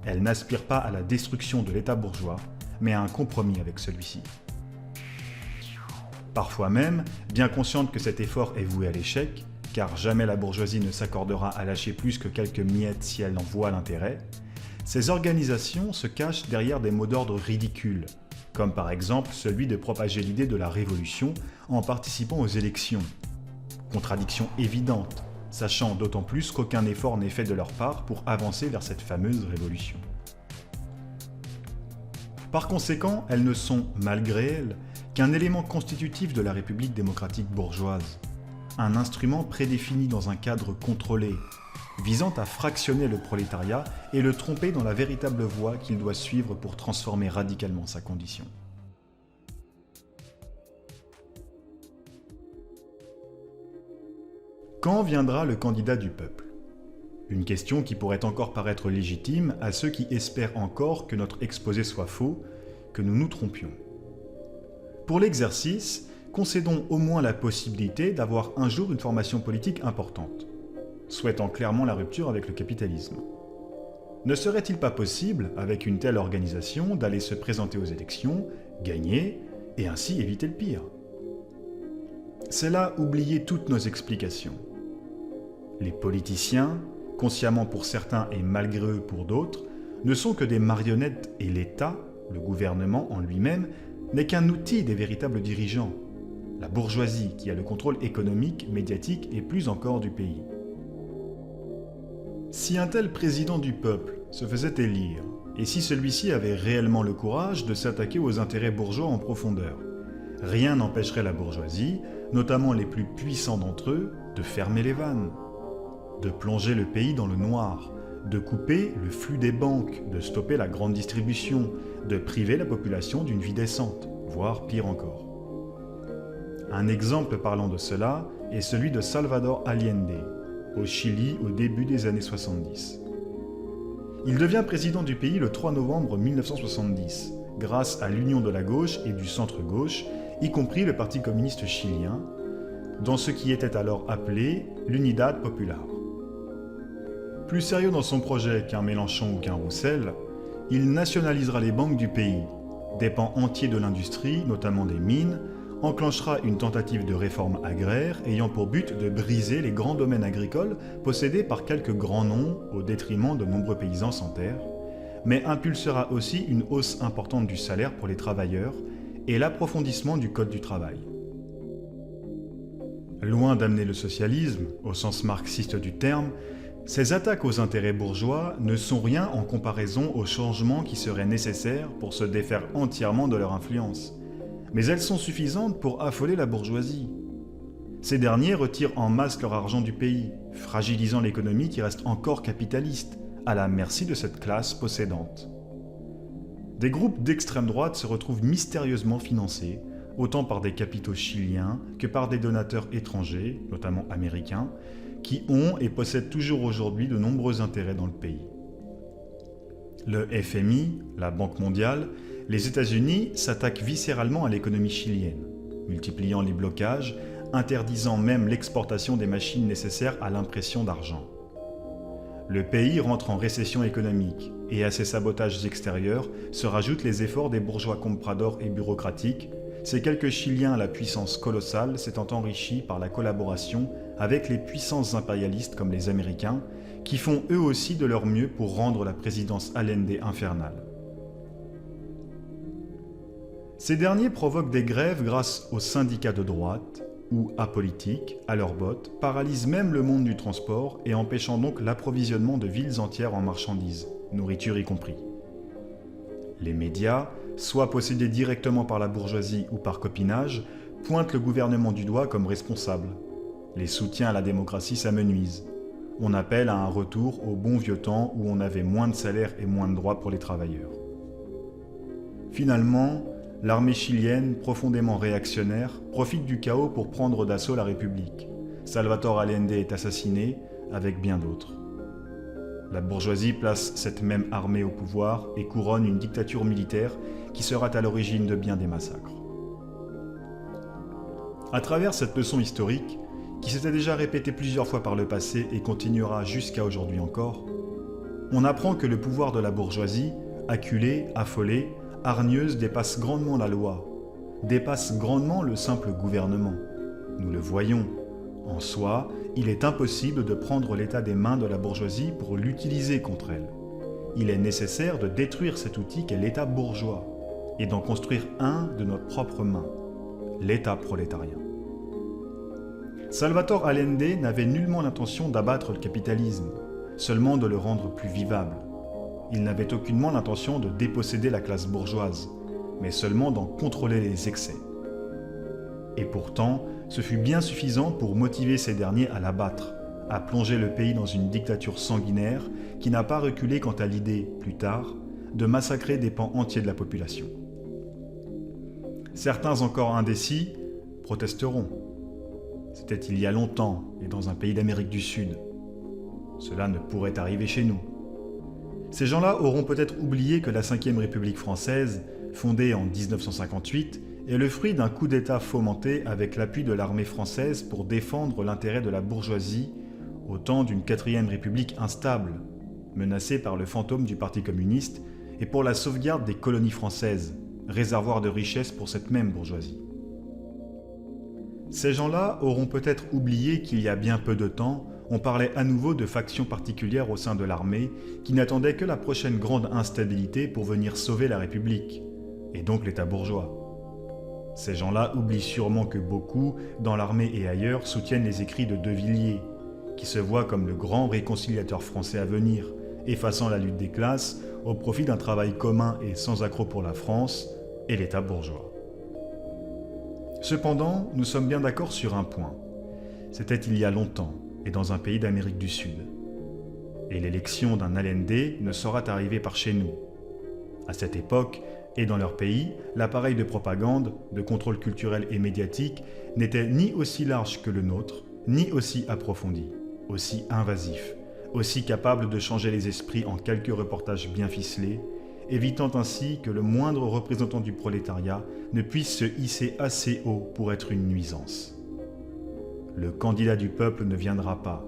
Elles n'aspirent pas à la destruction de l'État bourgeois, mais à un compromis avec celui-ci. Parfois même, bien consciente que cet effort est voué à l'échec, car jamais la bourgeoisie ne s'accordera à lâcher plus que quelques miettes si elle en voit l'intérêt, ces organisations se cachent derrière des mots d'ordre ridicules, comme par exemple celui de propager l'idée de la révolution en participant aux élections. Contradiction évidente, sachant d'autant plus qu'aucun effort n'est fait de leur part pour avancer vers cette fameuse révolution. Par conséquent, elles ne sont, malgré elles, qu'un élément constitutif de la République démocratique bourgeoise, un instrument prédéfini dans un cadre contrôlé, visant à fractionner le prolétariat et le tromper dans la véritable voie qu'il doit suivre pour transformer radicalement sa condition. Quand viendra le candidat du peuple ? Une question qui pourrait encore paraître légitime à ceux qui espèrent encore que notre exposé soit faux, que nous nous trompions. Pour l'exercice, concédons au moins la possibilité d'avoir un jour une formation politique importante, souhaitant clairement la rupture avec le capitalisme. Ne serait-il pas possible, avec une telle organisation, d'aller se présenter aux élections, gagner, et ainsi éviter le pire ? C'est là oublier toutes nos explications. Les politiciens, consciemment pour certains et malgré eux pour d'autres, ne sont que des marionnettes et l'État, le gouvernement en lui-même, n'est qu'un outil des véritables dirigeants, la bourgeoisie qui a le contrôle économique, médiatique et plus encore du pays. Si un tel président du peuple se faisait élire, et si celui-ci avait réellement le courage de s'attaquer aux intérêts bourgeois en profondeur, rien n'empêcherait la bourgeoisie, notamment les plus puissants d'entre eux, de fermer les vannes, de plonger le pays dans le noir, de couper le flux des banques, de stopper la grande distribution, de priver la population d'une vie décente, voire pire encore. Un exemple parlant de cela est celui de Salvador Allende, au Chili au début des années 70. Il devient président du pays le 3 novembre 1970, grâce à l'union de la gauche et du centre-gauche, y compris le Parti communiste chilien, dans ce qui était alors appelé l'Unidad Popular. Plus sérieux dans son projet qu'un Mélenchon ou qu'un Roussel, il nationalisera les banques du pays, des pans entiers de l'industrie, notamment des mines, enclenchera une tentative de réforme agraire ayant pour but de briser les grands domaines agricoles possédés par quelques grands noms au détriment de nombreux paysans sans terre, mais impulsera aussi une hausse importante du salaire pour les travailleurs et l'approfondissement du Code du travail. Loin d'amener le socialisme, au sens marxiste du terme, ces attaques aux intérêts bourgeois ne sont rien en comparaison aux changements qui seraient nécessaires pour se défaire entièrement de leur influence. Mais elles sont suffisantes pour affoler la bourgeoisie. Ces derniers retirent en masse leur argent du pays, fragilisant l'économie qui reste encore capitaliste, à la merci de cette classe possédante. Des groupes d'extrême droite se retrouvent mystérieusement financés, autant par des capitaux chiliens que par des donateurs étrangers, notamment américains, qui ont et possèdent toujours aujourd'hui de nombreux intérêts dans le pays. Le FMI, la Banque mondiale, les États-Unis s'attaquent viscéralement à l'économie chilienne, multipliant les blocages, interdisant même l'exportation des machines nécessaires à l'impression d'argent. Le pays rentre en récession économique, et à ces sabotages extérieurs se rajoutent les efforts des bourgeois compradors et bureaucratiques, ces quelques Chiliens à la puissance colossale s'étant enrichis par la collaboration avec les puissances impérialistes comme les Américains, qui font eux aussi de leur mieux pour rendre la présidence Allende infernale. Ces derniers provoquent des grèves grâce aux syndicats de droite, ou apolitiques, à leurs bottes, paralysent même le monde du transport et empêchant donc l'approvisionnement de villes entières en marchandises, nourriture y compris. Les médias, soit possédés directement par la bourgeoisie ou par copinage, pointent le gouvernement du doigt comme responsable. Les soutiens à la démocratie s'amenuisent. On appelle à un retour au bon vieux temps où on avait moins de salaire et moins de droits pour les travailleurs. Finalement, l'armée chilienne, profondément réactionnaire, profite du chaos pour prendre d'assaut la République. Salvador Allende est assassiné, avec bien d'autres. La bourgeoisie place cette même armée au pouvoir et couronne une dictature militaire qui sera à l'origine de bien des massacres. À travers cette leçon historique, qui s'était déjà répétée plusieurs fois par le passé et continuera jusqu'à aujourd'hui encore, on apprend que le pouvoir de la bourgeoisie, acculée, affolée, hargneuse, dépasse grandement la loi, dépasse grandement le simple gouvernement. Nous le voyons. En soi, il est impossible de prendre l'État des mains de la bourgeoisie pour l'utiliser contre elle. Il est nécessaire de détruire cet outil qu'est l'État bourgeois et d'en construire un de notre propre main, l'État prolétarien. Salvador Allende n'avait nullement l'intention d'abattre le capitalisme, seulement de le rendre plus vivable. Il n'avait aucunement l'intention de déposséder la classe bourgeoise, mais seulement d'en contrôler les excès. Et pourtant, ce fut bien suffisant pour motiver ces derniers à l'abattre, à plonger le pays dans une dictature sanguinaire qui n'a pas reculé quant à l'idée, plus tard, de massacrer des pans entiers de la population. Certains encore indécis protesteront. C'était il y a longtemps et dans un pays d'Amérique du Sud. Cela ne pourrait arriver chez nous. Ces gens-là auront peut-être oublié que la Ve République française, fondée en 1958, est le fruit d'un coup d'État fomenté avec l'appui de l'armée française pour défendre l'intérêt de la bourgeoisie au temps d'une 4e République instable, menacée par le fantôme du Parti communiste et pour la sauvegarde des colonies françaises, réservoir de richesses pour cette même bourgeoisie. Ces gens-là auront peut-être oublié qu'il y a bien peu de temps, on parlait à nouveau de factions particulières au sein de l'armée qui n'attendaient que la prochaine grande instabilité pour venir sauver la République, et donc l'État bourgeois. Ces gens-là oublient sûrement que beaucoup, dans l'armée et ailleurs, soutiennent les écrits de De Villiers, qui se voit comme le grand réconciliateur français à venir, effaçant la lutte des classes au profit d'un travail commun et sans accroc pour la France et l'État bourgeois. Cependant, nous sommes bien d'accord sur un point. C'était il y a longtemps, et dans un pays d'Amérique du Sud. Et l'élection d'un Allende ne saurait arriver par chez nous. À cette époque, et dans leur pays, l'appareil de propagande, de contrôle culturel et médiatique n'était ni aussi large que le nôtre, ni aussi approfondi, aussi invasif, aussi capable de changer les esprits en quelques reportages bien ficelés, évitant ainsi que le moindre représentant du prolétariat ne puisse se hisser assez haut pour être une nuisance. Le candidat du peuple ne viendra pas.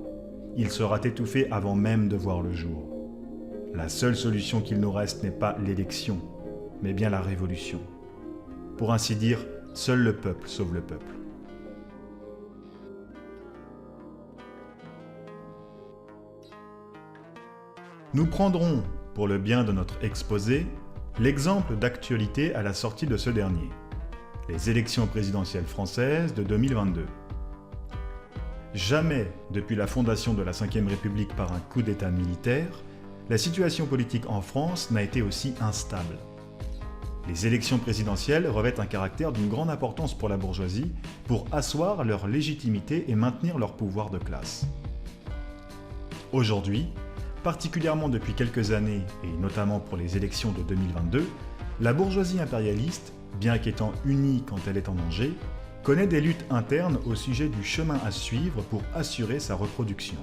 Il sera étouffé avant même de voir le jour. La seule solution qu'il nous reste n'est pas l'élection, mais bien la révolution. Pour ainsi dire, seul le peuple sauve le peuple. Nous prendrons, pour le bien de notre exposé, l'exemple d'actualité à la sortie de ce dernier, les élections présidentielles françaises de 2022. Jamais, depuis la fondation de la Ve République par un coup d'État militaire, la situation politique en France n'a été aussi instable. Les élections présidentielles revêtent un caractère d'une grande importance pour la bourgeoisie pour asseoir leur légitimité et maintenir leur pouvoir de classe. Aujourd'hui, particulièrement depuis quelques années et notamment pour les élections de 2022, la bourgeoisie impérialiste, bien qu'étant unie quand elle est en danger, connaît des luttes internes au sujet du chemin à suivre pour assurer sa reproduction.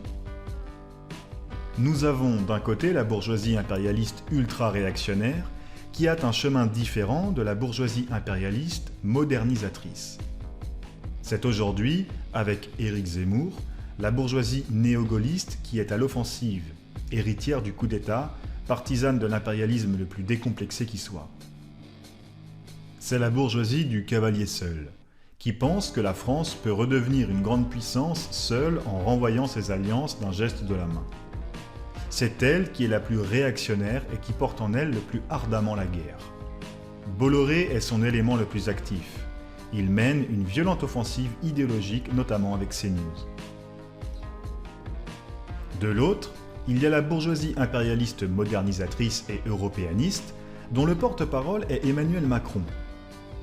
Nous avons d'un côté la bourgeoisie impérialiste ultra-réactionnaire qui a un chemin différent de la bourgeoisie impérialiste modernisatrice. C'est aujourd'hui, avec Éric Zemmour, la bourgeoisie néo-gaulliste qui est à l'offensive, héritière du coup d'État, partisane de l'impérialisme le plus décomplexé qui soit. C'est la bourgeoisie du cavalier seul, qui pense que la France peut redevenir une grande puissance seule en renvoyant ses alliances d'un geste de la main. C'est elle qui est la plus réactionnaire et qui porte en elle le plus ardemment la guerre. Bolloré est son élément le plus actif. Il mène une violente offensive idéologique, notamment avec CNews. De l'autre, il y a la bourgeoisie impérialiste modernisatrice et européaniste, dont le porte-parole est Emmanuel Macron,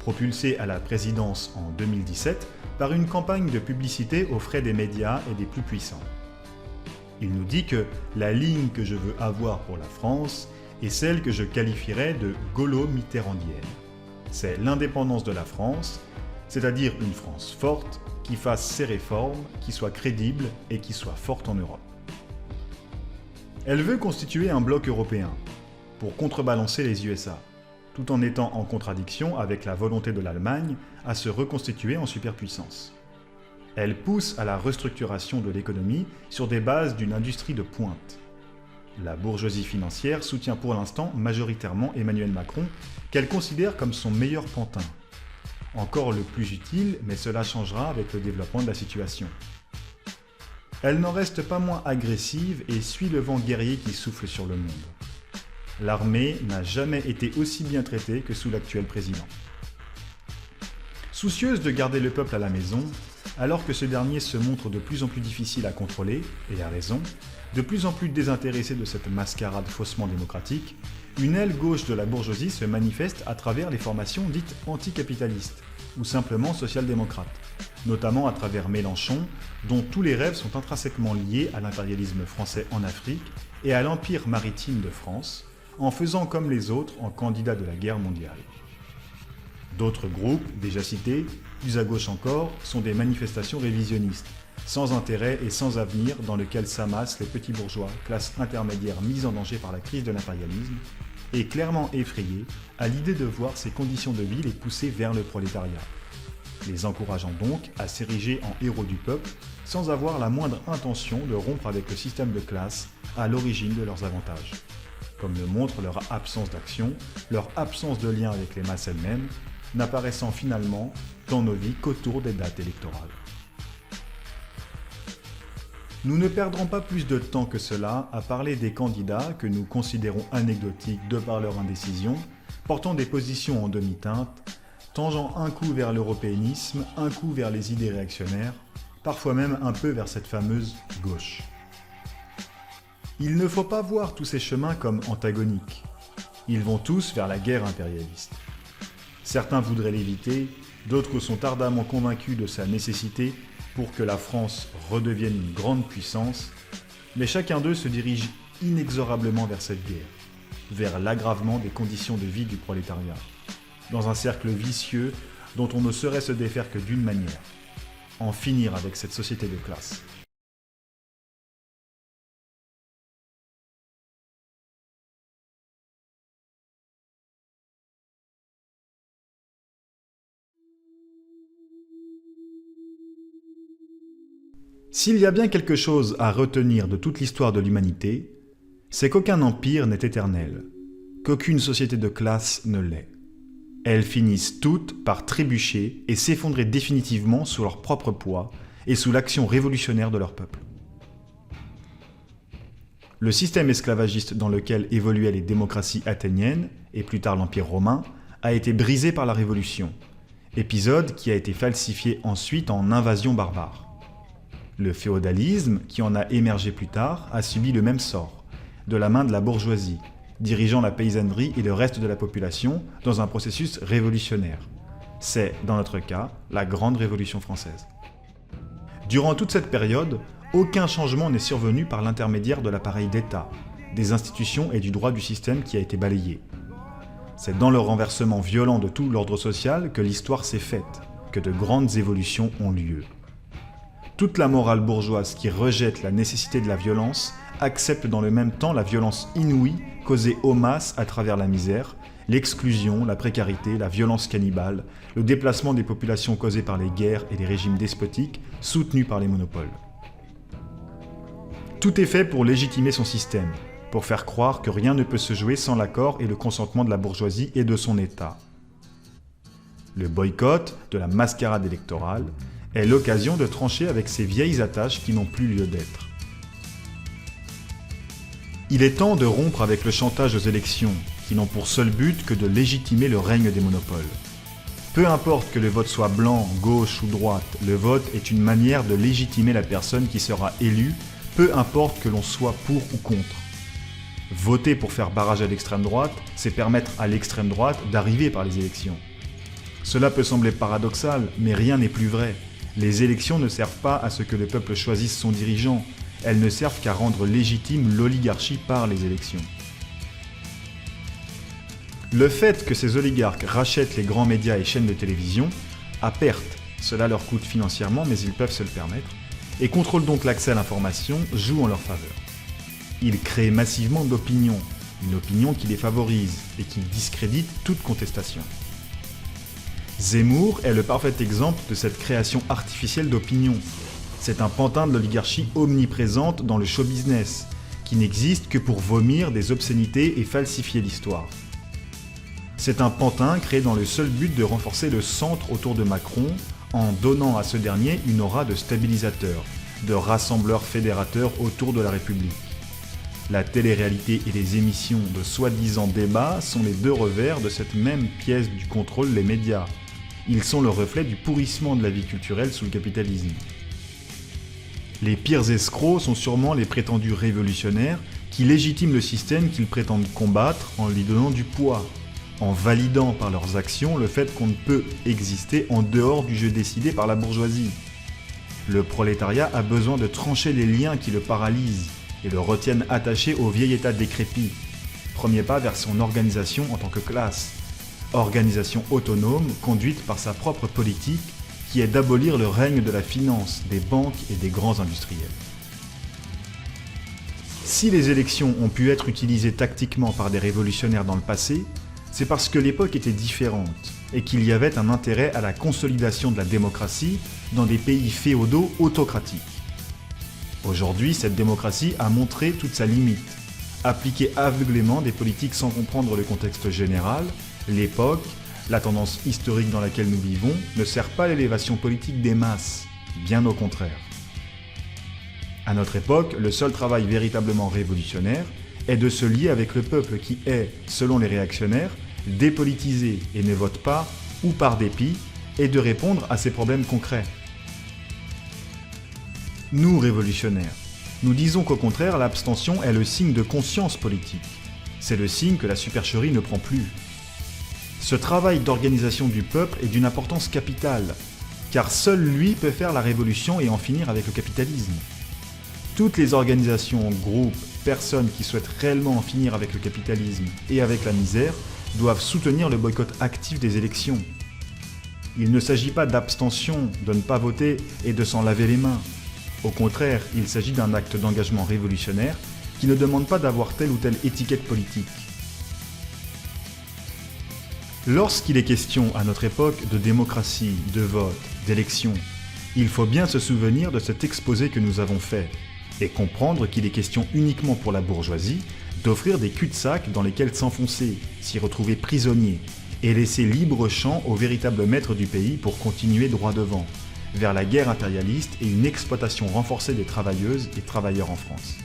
propulsé à la présidence en 2017 par une campagne de publicité aux frais des médias et des plus puissants. Il nous dit que la ligne que je veux avoir pour la France est celle que je qualifierais de gaulo-mitterrandienne. C'est l'indépendance de la France, c'est-à-dire une France forte, qui fasse ses réformes, qui soit crédible et qui soit forte en Europe. Elle veut constituer un bloc européen pour contrebalancer les USA, tout en étant en contradiction avec la volonté de l'Allemagne à se reconstituer en superpuissance. Elle pousse à la restructuration de l'économie sur des bases d'une industrie de pointe. La bourgeoisie financière soutient pour l'instant majoritairement Emmanuel Macron, qu'elle considère comme son meilleur pantin. Encore le plus utile, mais cela changera avec le développement de la situation. Elle n'en reste pas moins agressive et suit le vent guerrier qui souffle sur le monde. L'armée n'a jamais été aussi bien traitée que sous l'actuel président. Soucieuse de garder le peuple à la maison, alors que ce dernier se montre de plus en plus difficile à contrôler, et à raison, de plus en plus désintéressé de cette mascarade faussement démocratique, une aile gauche de la bourgeoisie se manifeste à travers les formations dites anticapitalistes, ou simplement social-démocrates, notamment à travers Mélenchon, dont tous les rêves sont intrinsèquement liés à l'impérialisme français en Afrique et à l'empire maritime de France, en faisant comme les autres en candidat de la guerre mondiale. D'autres groupes, déjà cités, plus à gauche encore, sont des manifestations révisionnistes, sans intérêt et sans avenir, dans lesquelles s'amassent les petits bourgeois, classe intermédiaire mise en danger par la crise de l'impérialisme, et clairement effrayés à l'idée de voir ces conditions de vie les pousser vers le prolétariat, les encourageant donc à s'ériger en héros du peuple, sans avoir la moindre intention de rompre avec le système de classe à l'origine de leurs avantages, comme le montre leur absence d'action, leur absence de lien avec les masses elles-mêmes, n'apparaissant finalement dans nos vies qu'autour des dates électorales. Nous ne perdrons pas plus de temps que cela à parler des candidats que nous considérons anecdotiques de par leur indécision, portant des positions en demi-teinte, tangeant un coup vers l'européanisme, un coup vers les idées réactionnaires, parfois même un peu vers cette fameuse gauche. Il ne faut pas voir tous ces chemins comme antagoniques. Ils vont tous vers la guerre impérialiste. Certains voudraient l'éviter, d'autres sont ardemment convaincus de sa nécessité pour que la France redevienne une grande puissance, mais chacun d'eux se dirige inexorablement vers cette guerre, vers l'aggravement des conditions de vie du prolétariat, dans un cercle vicieux dont on ne saurait se défaire que d'une manière, en finir avec cette société de classe. S'il y a bien quelque chose à retenir de toute l'histoire de l'humanité, c'est qu'aucun empire n'est éternel, qu'aucune société de classe ne l'est. Elles finissent toutes par trébucher et s'effondrer définitivement sous leur propre poids et sous l'action révolutionnaire de leur peuple. Le système esclavagiste dans lequel évoluaient les démocraties athéniennes, et plus tard l'Empire romain, a été brisé par la Révolution, épisode qui a été falsifié ensuite en invasion barbare. Le féodalisme, qui en a émergé plus tard, a subi le même sort, de la main de la bourgeoisie, dirigeant la paysannerie et le reste de la population dans un processus révolutionnaire. C'est, dans notre cas, la Grande Révolution française. Durant toute cette période, aucun changement n'est survenu par l'intermédiaire de l'appareil d'État, des institutions et du droit du système qui a été balayé. C'est dans le renversement violent de tout l'ordre social que l'histoire s'est faite, que de grandes évolutions ont lieu. Toute la morale bourgeoise qui rejette la nécessité de la violence accepte dans le même temps la violence inouïe causée aux masses à travers la misère, l'exclusion, la précarité, la violence cannibale, le déplacement des populations causées par les guerres et les régimes despotiques soutenus par les monopoles. Tout est fait pour légitimer son système, pour faire croire que rien ne peut se jouer sans l'accord et le consentement de la bourgeoisie et de son État. Le boycott de la mascarade électorale est l'occasion de trancher avec ces vieilles attaches qui n'ont plus lieu d'être. Il est temps de rompre avec le chantage aux élections, qui n'ont pour seul but que de légitimer le règne des monopoles. Peu importe que le vote soit blanc, gauche ou droite, le vote est une manière de légitimer la personne qui sera élue, peu importe que l'on soit pour ou contre. Voter pour faire barrage à l'extrême droite, c'est permettre à l'extrême droite d'arriver par les élections. Cela peut sembler paradoxal, mais rien n'est plus vrai. Les élections ne servent pas à ce que le peuple choisisse son dirigeant, elles ne servent qu'à rendre légitime l'oligarchie par les élections. Le fait que ces oligarques rachètent les grands médias et chaînes de télévision, à perte, cela leur coûte financièrement mais ils peuvent se le permettre, et contrôlent donc l'accès à l'information, joue en leur faveur. Ils créent massivement d'opinions, une opinion qui les favorise et qui discrédite toute contestation. Zemmour est le parfait exemple de cette création artificielle d'opinion. C'est un pantin de l'oligarchie omniprésente dans le show business, qui n'existe que pour vomir des obscénités et falsifier l'histoire. C'est un pantin créé dans le seul but de renforcer le centre autour de Macron en donnant à ce dernier une aura de stabilisateur, de rassembleur fédérateur autour de la République. La télé-réalité et les émissions de soi-disant débats sont les deux revers de cette même pièce du contrôle des médias. Ils sont le reflet du pourrissement de la vie culturelle sous le capitalisme. Les pires escrocs sont sûrement les prétendus révolutionnaires qui légitiment le système qu'ils prétendent combattre en lui donnant du poids, en validant par leurs actions le fait qu'on ne peut exister en dehors du jeu décidé par la bourgeoisie. Le prolétariat a besoin de trancher les liens qui le paralysent et le retiennent attaché au vieil état décrépit. Premier pas vers son organisation en tant que classe. Organisation autonome conduite par sa propre politique qui est d'abolir le règne de la finance, des banques et des grands industriels. Si les élections ont pu être utilisées tactiquement par des révolutionnaires dans le passé, c'est parce que l'époque était différente et qu'il y avait un intérêt à la consolidation de la démocratie dans des pays féodaux autocratiques. Aujourd'hui, cette démocratie a montré toute sa limite. Appliquer aveuglément des politiques sans comprendre le contexte général, l'époque, la tendance historique dans laquelle nous vivons, ne sert pas à l'élévation politique des masses, bien au contraire. À notre époque, le seul travail véritablement révolutionnaire est de se lier avec le peuple qui est, selon les réactionnaires, dépolitisé et ne vote pas, ou par dépit, et de répondre à ses problèmes concrets. Nous, révolutionnaires, nous disons qu'au contraire, l'abstention est le signe de conscience politique. C'est le signe que la supercherie ne prend plus. Ce travail d'organisation du peuple est d'une importance capitale, car seul lui peut faire la révolution et en finir avec le capitalisme. Toutes les organisations, groupes personnes qui souhaitent réellement en finir avec le capitalisme et avec la misère doivent soutenir le boycott actif des élections. Il ne s'agit pas d'abstention, de ne pas voter et de s'en laver les mains. Au contraire, il s'agit d'un acte d'engagement révolutionnaire qui ne demande pas d'avoir telle ou telle étiquette politique. Lorsqu'il est question à notre époque de démocratie, de vote, d'élection, il faut bien se souvenir de cet exposé que nous avons fait et comprendre qu'il est question uniquement pour la bourgeoisie d'offrir des cul-de-sac dans lesquels s'enfoncer, s'y retrouver prisonnier et laisser libre champ aux véritables maîtres du pays pour continuer droit devant, vers la guerre impérialiste et une exploitation renforcée des travailleuses et travailleurs en France.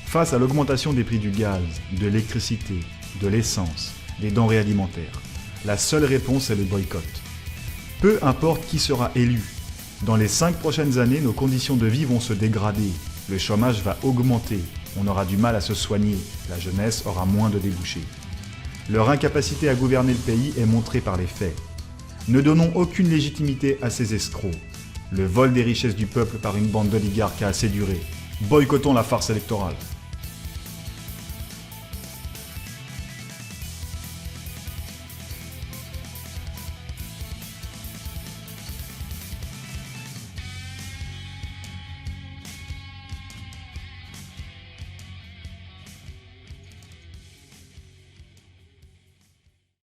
Face à l'augmentation des prix du gaz, de l'électricité, de l'essence, des denrées alimentaires, la seule réponse est le boycott. Peu importe qui sera élu, dans les 5 prochaines années, nos conditions de vie vont se dégrader, le chômage va augmenter, on aura du mal à se soigner, la jeunesse aura moins de débouchés. Leur incapacité à gouverner le pays est montrée par les faits. Ne donnons aucune légitimité à ces escrocs. Le vol des richesses du peuple par une bande d'oligarques a assez duré. Boycottons la farce électorale.